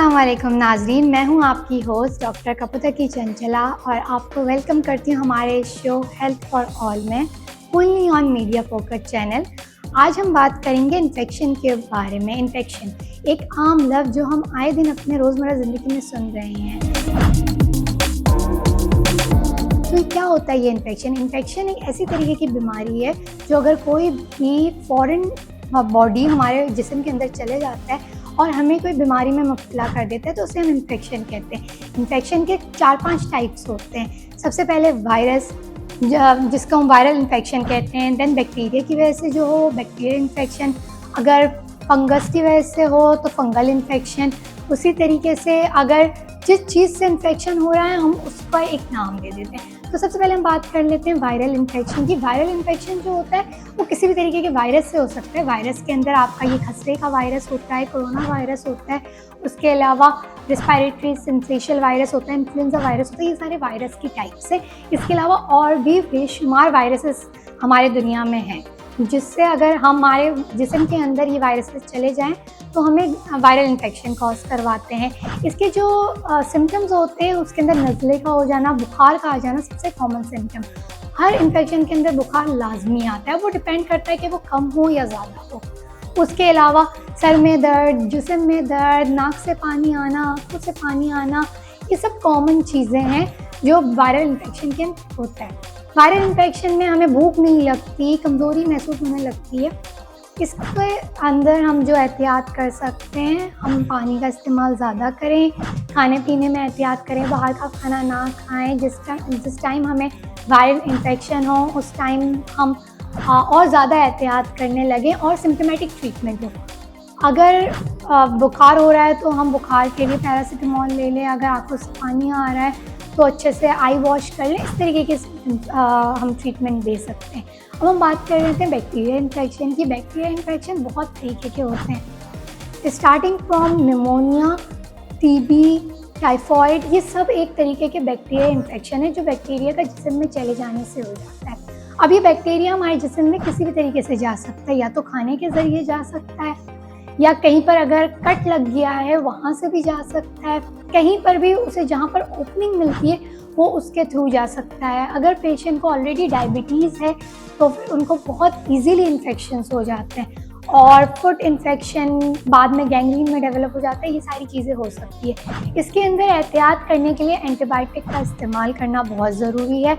अस्सलाम वालेकुम नाज़रीन, मैं हूं आपकी होस्ट डॉक्टर कपूतर की चंचला और आपको वेलकम करती हूं हमारे शो हेल्थ फॉर ऑल में only on media focus channel. आज हम बात करेंगे इन्फेक्शन के बारे में। इन्फेक्शन एक आम लफ्ज़ जो हम आए दिन अपने रोज़मर्रा ज़िंदगी में सुन रहे हैं। तो क्या होता है ये इन्फेक्शन? इन्फेक्शन एक ऐसी तरीके की बीमारी है जो अगर कोई भी फॉरेन बॉडी हमारे जिस्म के अंदर चले जाता है और हमें कोई बीमारी में मुब्तला कर देता है तो उसे हम इन्फेक्शन कहते हैं। इन्फेक्शन के 4-5 टाइप्स होते हैं। सबसे पहले वायरस जिसको हम वायरल इन्फेक्शन कहते हैं। देन बैक्टीरिया की वजह से जो हो बैक्टीरियल इन्फेक्शन, अगर फंगस की वजह से हो तो फंगल इन्फेक्शन। उसी तरीके से अगर जिस चीज़ से इन्फेक्शन हो रहा है हम उसका एक नाम दे देते हैं। तो सबसे पहले हम बात कर लेते हैं वायरल इन्फेक्शन की। वायरल इन्फेक्शन जो होता है वो किसी भी तरीके के वायरस से हो सकता है। वायरस के अंदर आपका ये खसरे का वायरस होता है, कोरोना वायरस होता है, उसके अलावा रिस्पायरेटरी सिंसेशियल वायरस होता है, इन्फ्लुएंजा वायरस होता है। ये सारे वायरस की टाइप्स है। इसके अलावा और भी बेशुमार वायरसेस हमारे दुनिया में हैं जिससे अगर हमारे जिस्म के अंदर ये वायरसेस चले जाएं तो हमें वायरल इन्फेक्शन कॉज करवाते हैं। इसके जो सिम्टम्स होते हैं उसके अंदर नज़ले का हो जाना, बुखार का आ जाना सबसे कॉमन सिम्टम। हर इन्फेक्शन के अंदर बुखार लाजमी आता है, वो डिपेंड करता है कि वो कम हो या ज़्यादा हो। उसके अलावा सर में दर्द, जिस्म में दर्द, नाक से पानी आना, आँखों से पानी आना, ये सब कॉमन चीज़ें हैं जो वायरल इन्फेक्शन के होता है। वायरल इन्फेक्शन में हमें भूख नहीं लगती, कमज़ोरी महसूस होने लगती है। इसके अंदर हम जो एहतियात कर सकते हैं, हम पानी का इस्तेमाल ज़्यादा करें, खाने पीने में एहतियात करें, बाहर का खाना ना खाएं। जिस टाइम हमें वायरल इन्फेक्शन हो उस टाइम हम और ज़्यादा एहतियात करने लगें और सिम्पटमेटिक ट्रीटमेंट हो। अगर बुखार हो रहा है तो हम बुखार के लिए पैरासिटामोल ले लें। अगर आँखों से पानी आ रहा है तो अच्छे से आई वॉश कर लें। इस तरीके के हम ट्रीटमेंट दे सकते हैं। अब हम बात कर लेते हैं बैक्टीरियल इन्फेक्शन की। बैक्टीरियल इन्फेक्शन बहुत तरीके के होते हैं, starting from pneumonia, TB, typhoid. ये सब एक तरीके के बैक्टीरियल इन्फेक्शन है जो बैक्टीरिया का जिस्म में चले जाने से हो जाता है। अब ये बैक्टीरिया हमारे जिस्म में किसी भी तरीके से जा सकता है, या तो खाने के ज़रिए जा सकता है या कहीं पर अगर कट लग गया है वहाँ से भी जा सकता है। कहीं पर भी उसे जहाँ पर ओपनिंग मिलती है वो उसके थ्रू जा सकता है। अगर पेशेंट को ऑलरेडी डायबिटीज़ है तो फिर उनको बहुत इजीली इन्फेक्शंस हो जाते हैं और फुट इन्फेक्शन बाद में गैंग्रीन में डेवलप हो जाता है। ये सारी चीज़ें हो सकती है। इसके अंदर एहतियात करने के लिए एंटीबायोटिक का इस्तेमाल करना बहुत ज़रूरी है,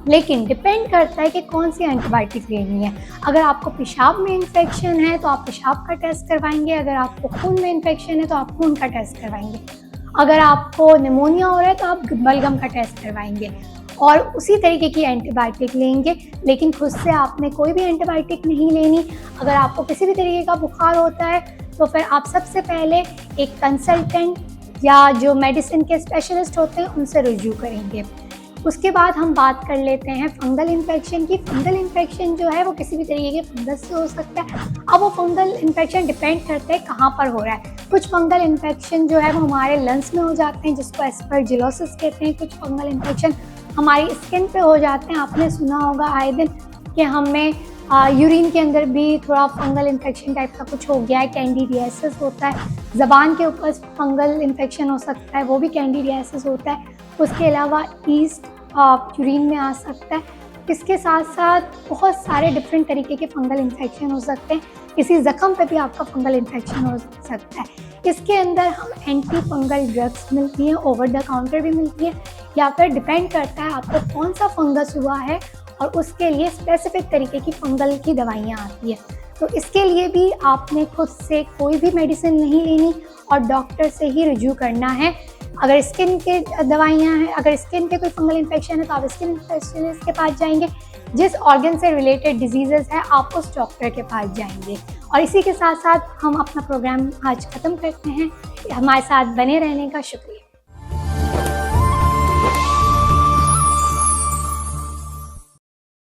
लेकिन डिपेंड करता है कि कौन सी एंटीबायोटिक लेनी है। अगर आपको पेशाब में इन्फेक्शन है तो आप पेशाब का टेस्ट करवाएंगे, अगर आपको खून में इन्फेक्शन है तो आप खून का टेस्ट करवाएंगे, अगर आपको निमोनिया हो रहा है तो आप बलगम का टेस्ट करवाएंगे और उसी तरीके की एंटीबायोटिक लेंगे। लेकिन खुद से आपने कोई भी एंटीबायोटिक नहीं लेनी। अगर आपको किसी भी तरीके का बुखार होता है तो फिर आप सबसे पहले एक कंसल्टेंट या जो मेडिसिन के स्पेशलिस्ट होते हैं उनसे रुजू करेंगे। उसके बाद हम बात कर लेते हैं फंगल इन्फेक्शन की। फंगल इन्फेक्शन जो है वो किसी भी तरीके के फंगस से हो सकता है। अब वो फंगल इन्फेक्शन डिपेंड करता है कहाँ पर हो रहा है। कुछ फंगल इन्फेक्शन जो है वो हमारे लंग्स में हो जाते हैं जिसको एस्परजिलोसिस कहते हैं। कुछ फंगल इन्फेक्शन हमारी स्किन पे हो जाते हैं। आपने सुना होगा आए दिन कि हमें यूरिन के अंदर भी थोड़ा फंगल इन्फेक्शन टाइप का कुछ हो गया है, कैंडिडियासिस होता है। ज़बान के ऊपर फंगल इन्फेक्शन हो सकता है, वो भी कैंडिडियासिस होता है। उसके अलावा ईस्ट यूरिन में आ सकता है। इसके साथ साथ बहुत सारे डिफरेंट तरीके के फंगल इन्फेक्शन हो सकते हैं। किसी ज़ख़म पे भी आपका फंगल इन्फेक्शन हो सकता है। इसके अंदर हम एंटी फंगल ड्रग्स मिलती हैं, ओवर द काउंटर भी मिलती है, या फिर डिपेंड करता है आपको कौन सा फंगस हुआ है और उसके लिए स्पेसिफिक तरीके की फंगल की दवाइयाँ आती है। तो इसके लिए भी आपने खुद से कोई भी मेडिसिन नहीं लेनी और डॉक्टर से ही रुजू करना है। अगर स्किन के दवाइयाँ हैं, अगर स्किन के कोई फंगल इन्फेक्शन है तो आप स्किन स्पेशलिस्ट के पास जाएंगे। जिस ऑर्गन से रिलेटेड डिजीज़ेस है आप उस डॉक्टर के पास जाएंगे। और इसी के साथ साथ हम अपना प्रोग्राम आज ख़त्म करते हैं। हमारे साथ बने रहने का शुक्रिया।